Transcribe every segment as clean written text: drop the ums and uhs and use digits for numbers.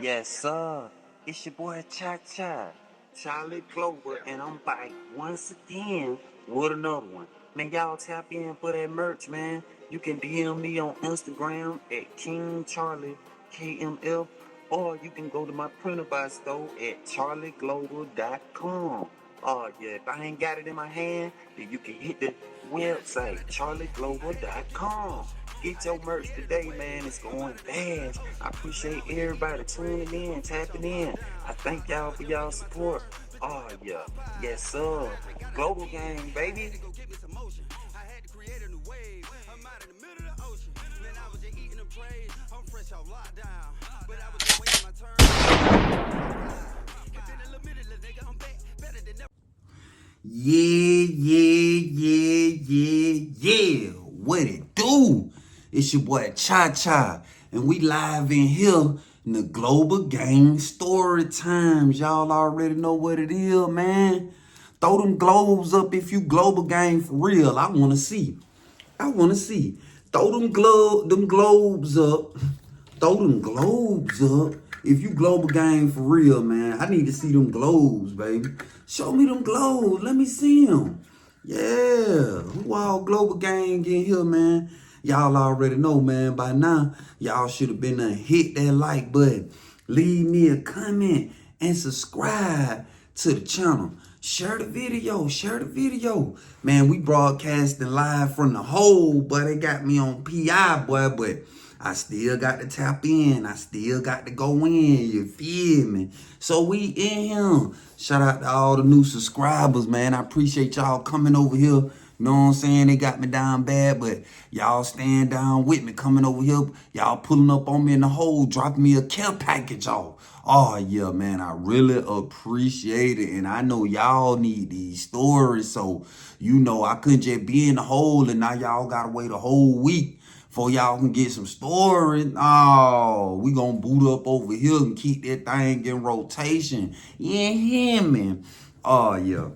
Yes, sir. It's your boy Cha Cha, Charlie Clover, and I'm back once again with another one. Man, y'all tap in for that merch, man. You can DM me on Instagram at King Charlie KMF, or you can go to my printer buy store at charlieglobal.com. Oh, yeah, if I ain't got it in my hand, then you can hit the website, charlieglobal.com. Get your merch today, man. It's going fast. I appreciate everybody tuning in, tapping in. I thank y'all for y'all support. Oh, yeah. Yes, sir. Global Gang, baby. Yeah. What it do? It's your boy Cha Cha, and we live in here in the Global Gang Story Times. Y'all already know what it is, man. Throw them globes up if you Global Gang for real. I wanna see. Throw them globes up. Throw them globes up. If you Global Gang for real, man, I need to see them globes, baby. Show me them globes. Let me see them. Yeah. Who all Global Gang in here, man? Y'all already know, man. By now, y'all should have been hit that like button. Leave me a comment and subscribe to the channel. Share the video. Man, we broadcasting live from the hole, but they got me on PI, boy, but I still got to tap in. I still got to go in. You feel me? So we in here. Shout out to all the new subscribers, man. I appreciate y'all coming over here. You know what I'm saying? They got me down bad, but y'all stand down with me coming over here. Y'all pulling up on me in the hole, dropping me a care package off. Oh, yeah, man. I really appreciate it. And I know y'all need these stories. So, you know, I couldn't just be in the hole and now y'all got to wait a whole week for y'all can get some stories. Oh, we gonna boot up over here and keep that thing in rotation. You hear me? Oh, yeah.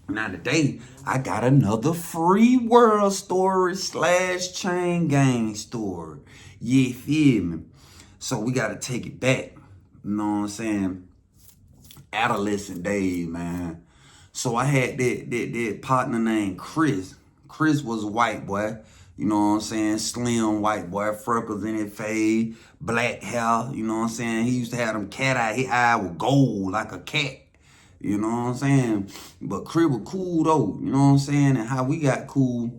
Now today, I got another free world story / chain gang story. You feel me? So we gotta take it back. You know what I'm saying? Adolescent days, man. So I had that partner named Chris. Chris was a white boy. You know what I'm saying? Slim white boy, freckles in his face, black hair. You know what I'm saying? He used to have them cat eye. His eye was gold like a cat. You know what I'm saying? But Chris was cool though. You know what I'm saying? And how we got cool.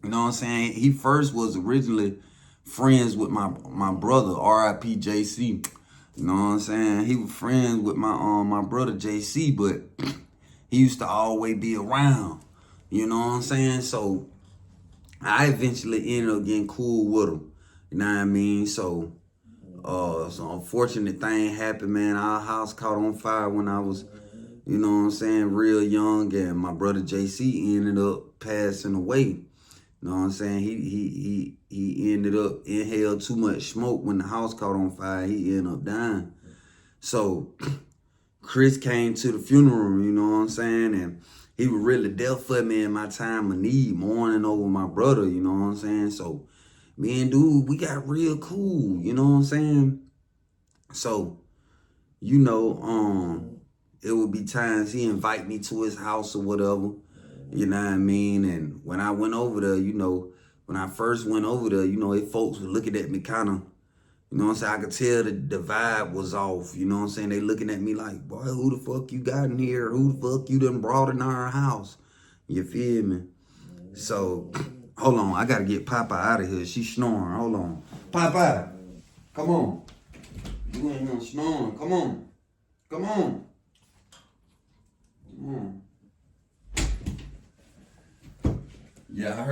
You know what I'm saying? He first was originally friends with my brother, R.I.P. JC. You know what I'm saying? He was friends with my brother JC, but he used to always be around. You know what I'm saying? So I eventually ended up getting cool with him. You know what I mean? So some unfortunate thing happened, man. Our house caught on fire when I was, you know what I'm saying, real young, and my brother JC ended up passing away. You know what I'm saying? He ended up inhaled too much smoke when the house caught on fire. He ended up dying. So Chris came to the funeral, you know what I'm saying? And he was really there for me in my time of need, mourning over my brother, you know what I'm saying? So me and dude, we got real cool, you know what I'm saying? So, you know, it would be times he invite me to his house or whatever, you know what I mean? And when I went over there, you know, when I first went over there, you know, folks were looking at me kind of, you know what I'm saying? I could tell the vibe was off. You know what I'm saying? They looking at me like, boy, who the fuck you got in here? Who the fuck you done brought in our house? You feel me? So, hold on. I got to get Papa out of here. She's snoring. Hold on. Papa, come on. You ain't no snoring. Come on. Come on. Come on. Yeah,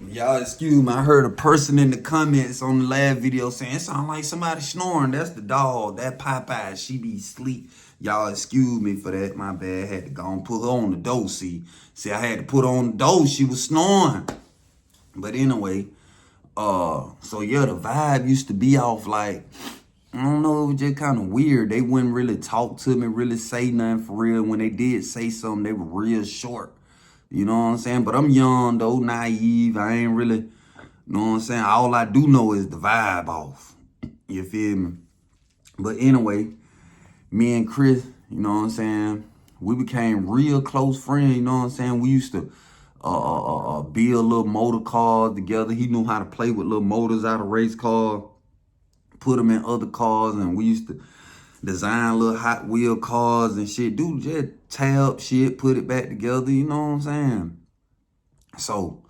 y'all excuse me, I heard a person in the comments on the last video saying, it sound like somebody snoring. That's the dog, that Popeye, she be asleep. Y'all excuse me for that, my bad. Had to go and put her on the door, see, I had to put her on the door, she was snoring. But anyway, so yeah, the vibe used to be off like, I don't know, it was just kind of weird. They wouldn't really talk to me, really say nothing for real. When they did say something, they were real short. You know what I'm saying? But I'm young, though, naive. I ain't really, you know what I'm saying? All I do know is the vibe off. You feel me? But anyway, me and Chris, you know what I'm saying, we became real close friends, you know what I'm saying? We used to build little motor cars together. He knew how to play with little motors out of race cars, put them in other cars, and we used to design little Hot Wheel cars and shit. Dude just tear up shit, put it back together, you know what I'm saying? So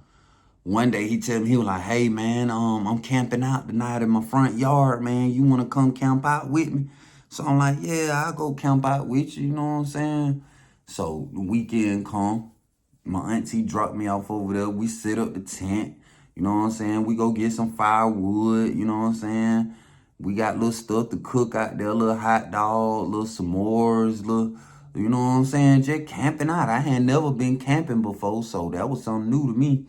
one day he tell me, he was like, hey man, I'm camping out tonight in my front yard, man. You wanna come camp out with me? So I'm like, yeah, I'll go camp out with you, you know what I'm saying? So the weekend come, my auntie dropped me off over there. We set up the tent, you know what I'm saying? We go get some firewood, you know what I'm saying? We got little stuff to cook out there, little hot dog, little s'mores, little, you know what I'm saying? Just camping out. I had never been camping before, so that was something new to me.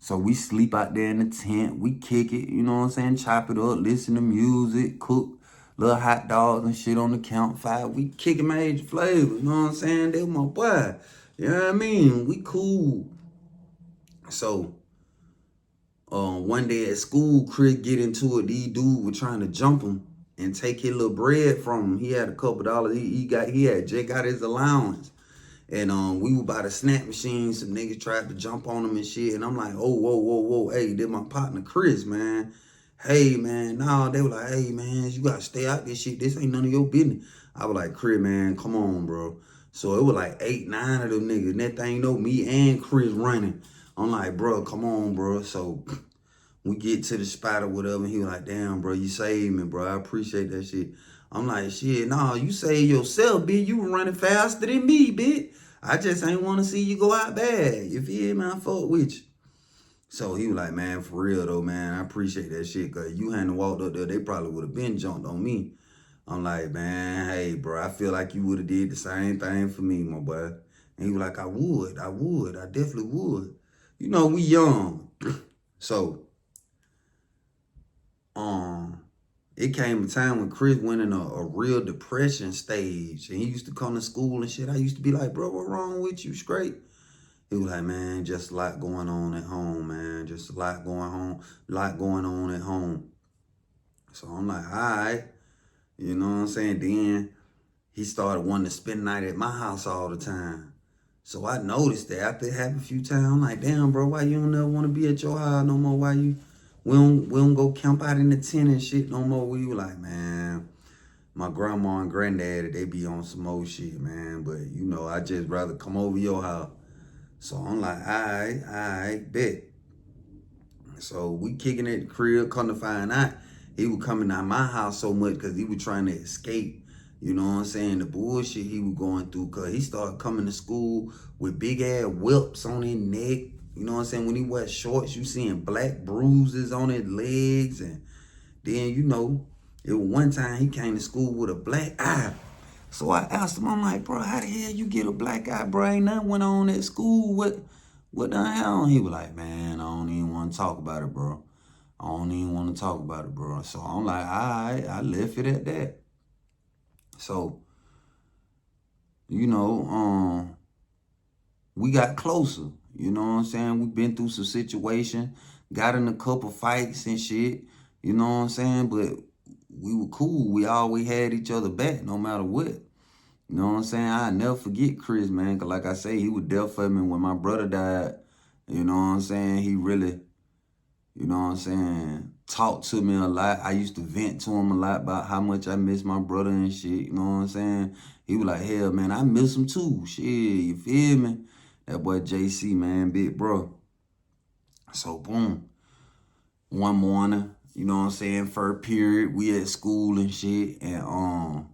So we sleep out there in the tent. We kick it, you know what I'm saying? Chop it up, listen to music, cook little hot dogs and shit on the campfire. We kicking major flavors, you know what I'm saying? They my boy. You know what I mean? We cool. So one day at school, Chris get into it. These dudes were trying to jump him and take his little bread from him. He had a couple dollars. He had just got his allowance. And we were by the snack machine. Some niggas tried to jump on him and shit. And I'm like, oh, whoa, whoa, whoa. Hey, this my partner Chris, man. Hey, man. No, they were like, hey, man, you got to stay out this shit. This ain't none of your business. I was like, Chris, man, come on, bro. So it was like 8, 9 of them niggas. And that thing, you know, me and Chris running. I'm like, bro, come on, bro. So we get to the spot or whatever. And he was like, damn, bro, you saved me, bro. I appreciate that shit. I'm like, shit, nah, you saved yourself, bitch. You were running faster than me, bitch. I just ain't want to see you go out bad. You feel me? I fuck with you. So he was like, man, for real though, man, I appreciate that shit. Cause you hadn't walked up there, they probably would have been jumped on me. I'm like, man, hey, bro, I feel like you would have did the same thing for me, my boy. And he was like, I definitely would. You know, we young. So, it came a time when Chris went in a real depression stage. And he used to come to school and shit. I used to be like, bro, what wrong with you? Straight? He was like, man, just a lot going on at home, man. Just a lot going on at home. So I'm like, all right. You know what I'm saying? Then he started wanting to spend the night at my house all the time. So I noticed that after it happened a few times, I'm like, damn, bro, why you don't ever want to be at your house no more? Why we don't go camp out in the tent and shit no more? We were like, man, my grandma and granddaddy, they be on some old shit, man. But, you know, I just rather come over your house. So I'm like, all right, bet. So we kicking at the crib, come to find out, he was coming out my house so much because he was trying to escape, you know what I'm saying, the bullshit he was going through. Because he started coming to school with big ass whelps on his neck. You know what I'm saying? When he wears shorts, you seeing black bruises on his legs. And then, you know, it was one time he came to school with a black eye. So I asked him, I'm like, bro, how the hell you get a black eye, bro? Ain't nothing went on at school. What the hell? He was like, man, I don't even want to talk about it, bro. I don't even want to talk about it, bro. So I'm like, all right, I left it at that. So, you know, we got closer. You know what I'm saying? We been through some situation, got in a couple fights and shit. You know what I'm saying? But we were cool. We always had each other back no matter what. You know what I'm saying? I never forget Chris, man. Cause like I say, he was there for me when my brother died. You know what I'm saying? He really, you know what I'm saying, talked to me a lot. I used to vent to him a lot about how much I miss my brother and shit. You know what I'm saying? He was like, hell, man, I miss him too. Shit, you feel me? That boy JC, man, big bro. So boom. One morning, you know what I'm saying, first period, we at school and shit. And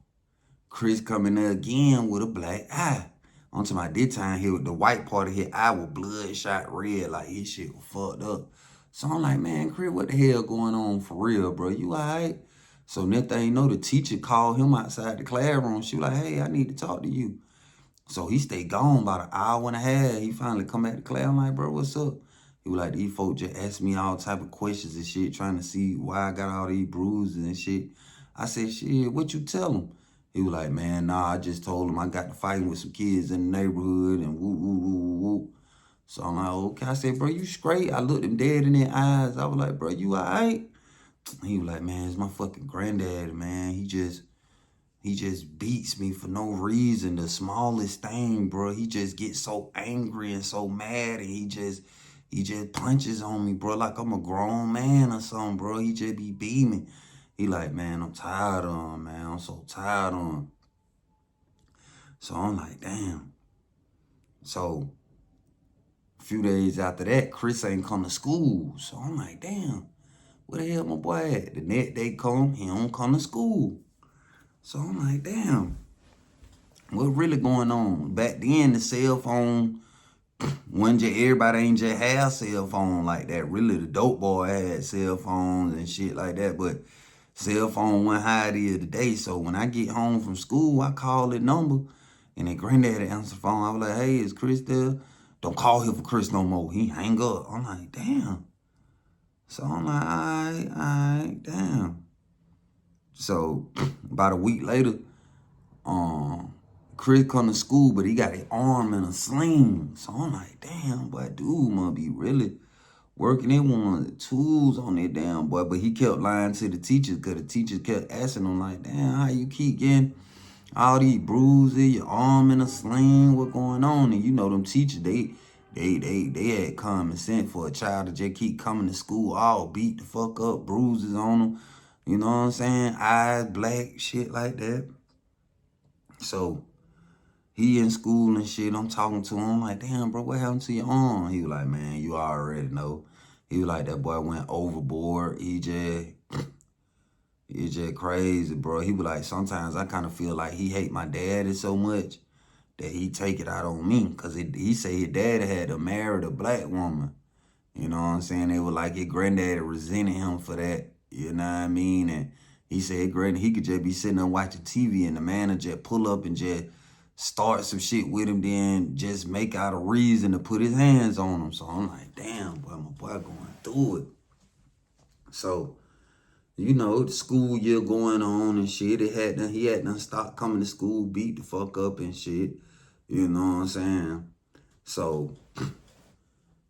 Chris coming there again with a black eye. I'm talking about this time here with the white part of his eye was bloodshot red, like his shit was fucked up. So I'm like, man, Chris, what the hell going on for real, bro? You all right? So next thing you know, the teacher called him outside the classroom. She was like, hey, I need to talk to you. So he stayed gone about an hour and a half. He finally come back to class. I'm like, bro, what's up? He was like, these folks just asked me all type of questions and shit, trying to see why I got all these bruises and shit. I said, shit, what you tell them? He was like, man, nah, I just told him I got to fighting with some kids in the neighborhood and whoop, whoop, whoop, whoop, whoop. So I'm like, okay. I said, bro, you straight? I looked him dead in their eyes. I was like, bro, you all right? He was like, man, it's my fucking granddaddy, man. He just beats me for no reason. The smallest thing, bro. He just gets so angry and so mad, and he just punches on me, bro, like I'm a grown man or something, bro. He just be beating me. He like, man, I'm tired of him, man. I'm so tired of him. So I'm like, damn. So a few days after that, Chris ain't come to school. So I'm like, damn, where the hell my boy at? The next day come, he don't come to school. So I'm like, damn, what really going on? Back then, the cell phone, when just everybody ain't just have cell phone like that. Really, the dope boy had cell phones and shit like that, but cell phone wasn't how it is today. So when I get home from school, I call the number, and then granddaddy answer the phone. I was like, hey, is Chris there? Don't call him for Chris no more. He hang up. I'm like, damn. So I'm like, all right, damn. So about a week later, um, Chris come to school, but he got his arm in a sling. So I'm like, damn, boy, dude must be really working. They wanted tools on that damn boy, but he kept lying to the teachers because the teachers kept asking him like, damn, how you keep getting all these bruises, your arm in a sling, what going on? And you know them teachers, they had common sense for a child to just keep coming to school all beat the fuck up, bruises on them. You know what I'm saying? Eyes black, shit like that. So he in school and shit. I'm talking to him. I'm like, damn, bro, what happened to your arm? He was like, man, you already know. He was like, that boy went overboard. He just crazy, bro. He was like, sometimes I kind of feel like he hate my daddy so much that he take it out on me. Because he say his daddy had to marry a black woman. You know what I'm saying? They were like his granddaddy resented him for that. You know what I mean? And he said he could just be sitting there watching TV and the man would just pull up and just start some shit with him, then just make out a reason to put his hands on him. So I'm like, damn, boy, my boy going through it. So, you know, the school year going on and shit. He had done stopped coming to school, beat the fuck up and shit. You know what I'm saying? So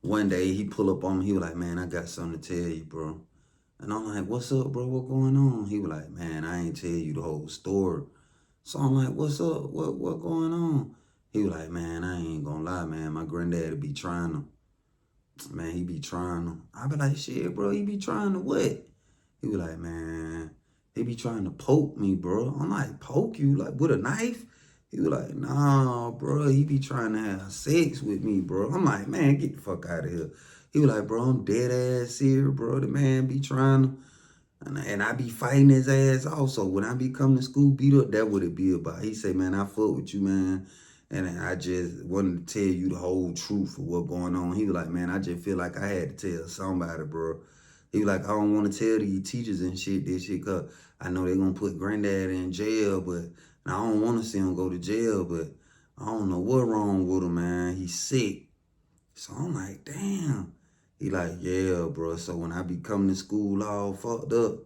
one day he pull up on me, he was like, man, I got something to tell you, bro. And I'm like, what's up, bro? What going on? He was like, man, I ain't tell you the whole story. So I'm like, what's up? What going on? He was like, man, I ain't gonna lie, man. My granddad be trying to, man, he be trying to. I be like, shit, bro, he be trying to what? He was like, man, he be trying to poke me, bro. I'm like, poke you? Like, with a knife? He was like, nah, bro, he be trying to have sex with me, bro. I'm like, man, get the fuck out of here. He was like, bro, I'm dead ass here, bro. The man be trying to, and I be fighting his ass also. When I be coming to school beat up, that what it be about. He say, man, I fuck with you, man. And I just wanted to tell you the whole truth of what going on. He was like, man, I just feel like I had to tell somebody, bro. He was like, I don't want to tell these teachers and shit this shit because I know they're going to put granddad in jail, but I don't want to see him go to jail, but I don't know what wrong with him, man. He's sick. So I'm like, damn. He like, yeah, bro. So when I be coming to school all fucked up,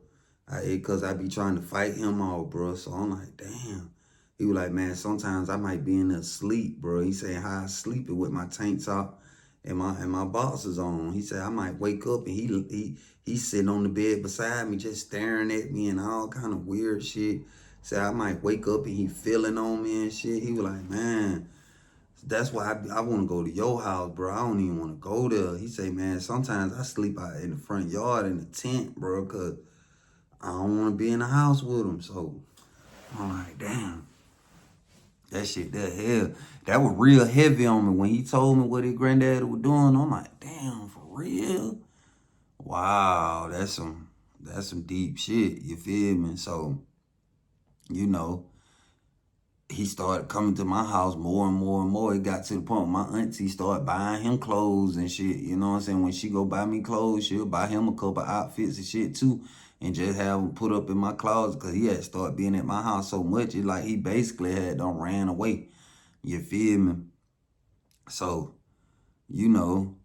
cause I be trying to fight him off, bro. So I'm like, damn. He was like, man, sometimes I might be in there asleep, bro. He said how I sleeping with my tank top and my boxers on. He said I might wake up and he's sitting on the bed beside me, just staring at me and all kind of weird shit. Said I might wake up and he feeling on me and shit. He was like, man. That's why I want to go to your house, bro. I don't even want to go there. He say, man, sometimes I sleep out in the front yard in the tent, bro, because I don't want to be in the house with him. So I'm like, damn, that shit, that hell, that was real heavy on me when he told me what his granddaddy was doing. I'm like, damn, for real? Wow, that's some deep shit. You feel me? So, you know. He started coming to my house more and more and more. It got to the point where my auntie started buying him clothes and shit. You know what I'm saying? When she go buy me clothes, she'll buy him a couple outfits and shit too. And just have them put up in my closet because he had started being at my house so much. It's like he basically had done ran away. You feel me? So, you know,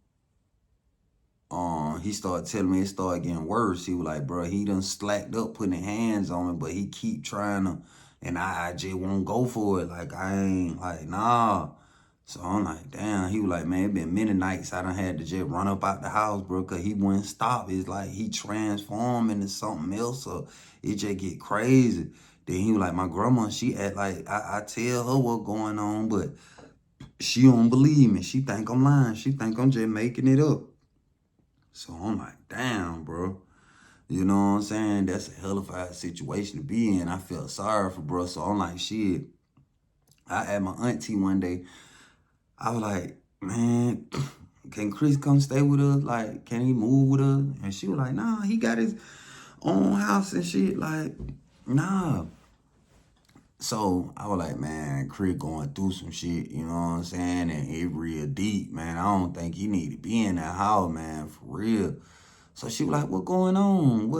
he started telling me it started getting worse. He was like, bro, he done slacked up putting his hands on me, but he keep trying to, and I just won't go for it. Like, I ain't, like, nah. So I'm like, damn. He was like, man, it been many nights I done had to just run up out the house, bro, cause he wouldn't stop. It's like he transformed into something else, or it just get crazy. Then he was like, my grandma, she act like I tell her what's going on, but she don't believe me. She think I'm lying. She think I'm just making it up. So I'm like, damn, bro. You know what I'm saying? That's a hell of a situation to be in. I felt sorry for bro. So I'm like, shit. I had my auntie one day. I was like, man, can Chris come stay with us? Like, can he move with us? And she was like, nah, he got his own house and shit. Like, nah. So I was like, man, Chris going through some shit, you know what I'm saying? And it real deep, man. I don't think he need to be in that house, man, for real. So she was like, what going on?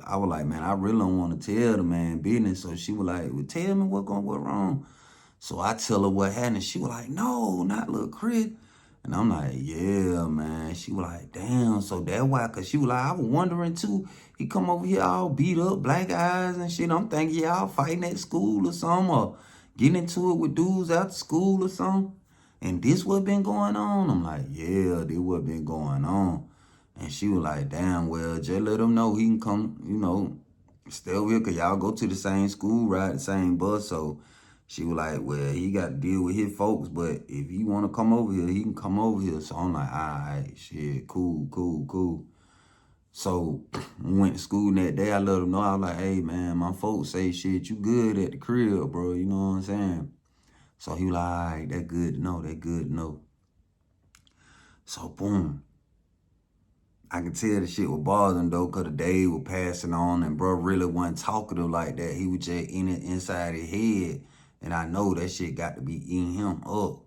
I was like, man, I really don't want to tell the man business. So she was like, well, tell me what wrong. So I tell her what happened. She was like, no, not little Chris. And I'm like, yeah, man. She was like, damn. So that why, cause she was like, I was wondering too. He come over here all beat up, black eyes and shit. I'm thinking y'all fighting at school or something, or getting into it with dudes after school or something. And this what been going on? I'm like, yeah, this what been going on. And she was like, damn, well, just let him know he can come, stay over here, cause y'all go to the same school, ride the same bus. So she was like, well, he got to deal with his folks, but if he want to come over here, he can come over here. So I'm like, all right, shit, cool. So we went to school that day. I let him know. I was like, hey, man, my folks say, shit, you good at the crib, bro. You know what I'm saying? So he was like, all right, that good to know. So boom. I can tell the shit was bothering though, cause the day was passing on and bro really wasn't talkative like that. He was just inside his head. And I know that shit got to be eating him up.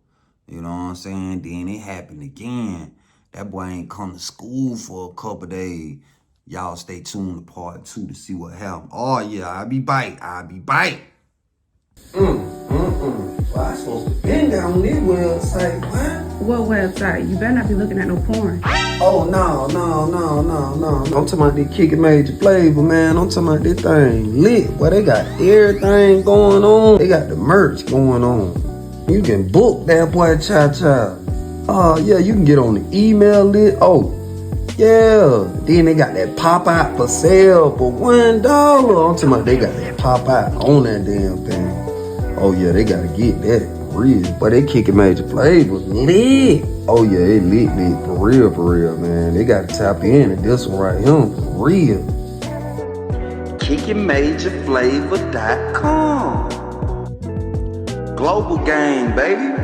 You know what I'm saying? Then it happened again. That boy ain't come to school for a couple days. Y'all stay tuned to part 2 to see what happened. Oh yeah, I'll be bite. Well, I supposed to been down this website, man. What website? You better not be looking at no porn. Oh, no. I'm talking about this kicking major flavor, man. I'm talking about this thing lit. Boy, they got everything going on. They got the merch going on. You can book that boy cha-cha. Oh, yeah, you can get on the email list. Oh, yeah. Then they got that pop-out for sale for $1. I'm talking about they got that pop-out on that damn thing. Oh, yeah, they got to get that real. But they kicking major flavors lit. Oh, yeah, it lit for real, man. They got to tap in at this one right here for real. KickingMajorFlavor.com. Global game, baby.